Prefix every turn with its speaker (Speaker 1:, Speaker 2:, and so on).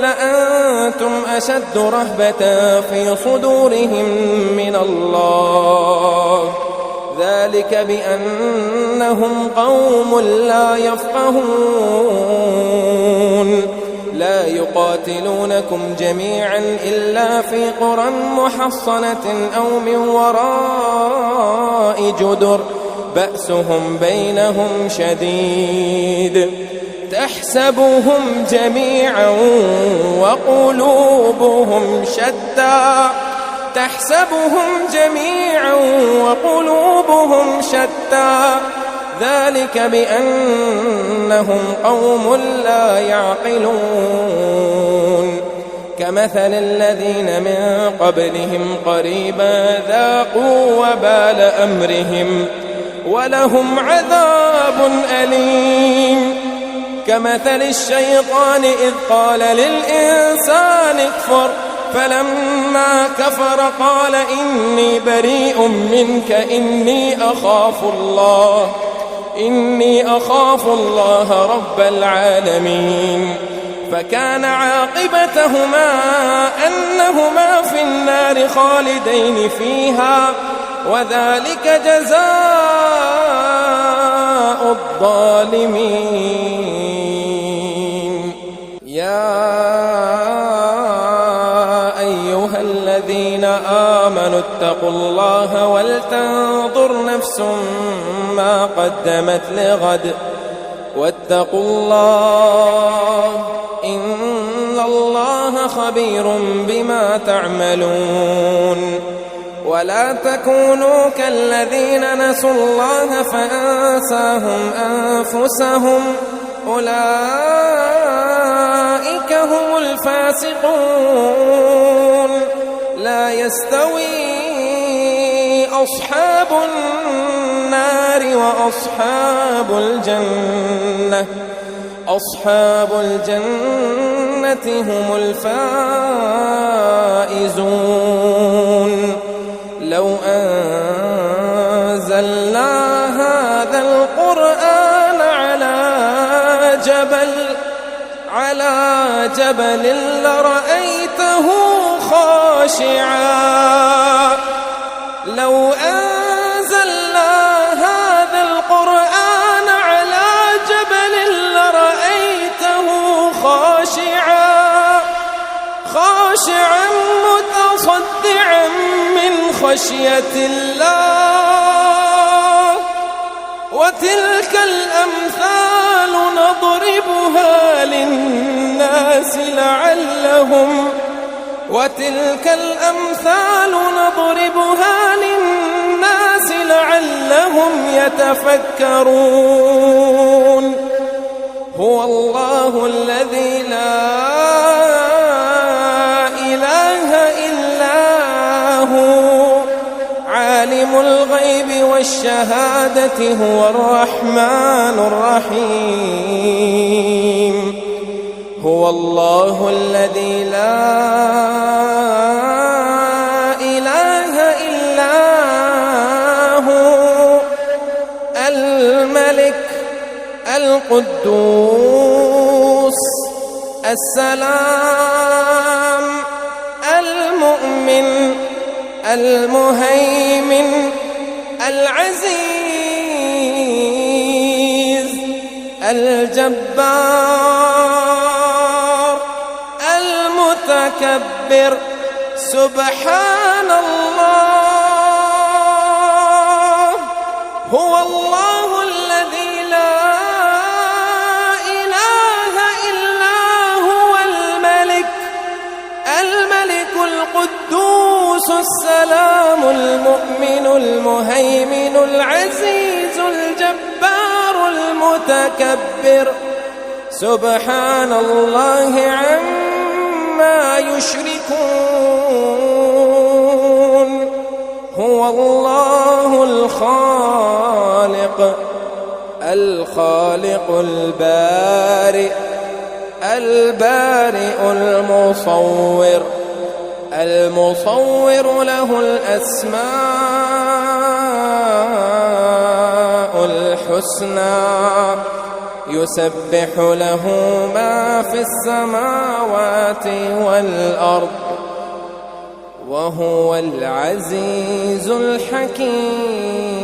Speaker 1: لأنتم أشد رهبة في صدورهم من الله، ذلك بأنهم قوم لا يفقهون. لا يقاتلونكم جميعا إلا في قرى محصنة أو من وراء جدر بأسهم بينهم شديد، تحسبهم جميعا وقلوبهم شتى ذلك بأنهم قوم لا يعقلون. كمثل الذين من قبلهم قريبا ذاقوا وبال أمرهم ولهم عذاب أليم. كمثل الشيطان إذ قال للإنسان اكفر فلما كفر قال إني بريء منك إني أخاف الله رب العالمين. فكان عاقبتهما أنهما في النار خالدين فيها وذلك جزاء الظالمين. يا أيها الذين آمنوا اتقوا الله ولتنظر نفس ما قدمت لغد واتقوا الله إن الله خبير بما تعملون. ولا تكونوا كالذين نسوا الله فأنساهم أنفسهم أولئك هم الفاسقون. لا يستوي أصحاب النار وأصحاب الجنة هم الفائزون. لو أنزلنا هذا القرآن على جبل لرأيته خاشعا. لو أنزلنا هذا القرآن على جبل لرأيته خاشعا متصدعا من خشية الله. وتلك الأمثال نضربها للناس لعلهم يتفكرون. هو الله الذي لا إله إلا هو عالم الغيب والشهادة هو الرحمن الرحيم. هو الله الذي لا إله إلا هو الملك القدوس السلام المؤمن المهيمن العزيز الجبار المتكبر. سبحان الله. هو الله الذي لا إله إلا هو الملك القدوس السلام المؤمن المهيمن العزيز الجبار المتكبر. سبحان الله عما يشركون. هو الله الخالق البارئ المصور له الأسماء الحسنى يسبح له ما في السماوات السماوات والأرض وهو العزيز الحكيم.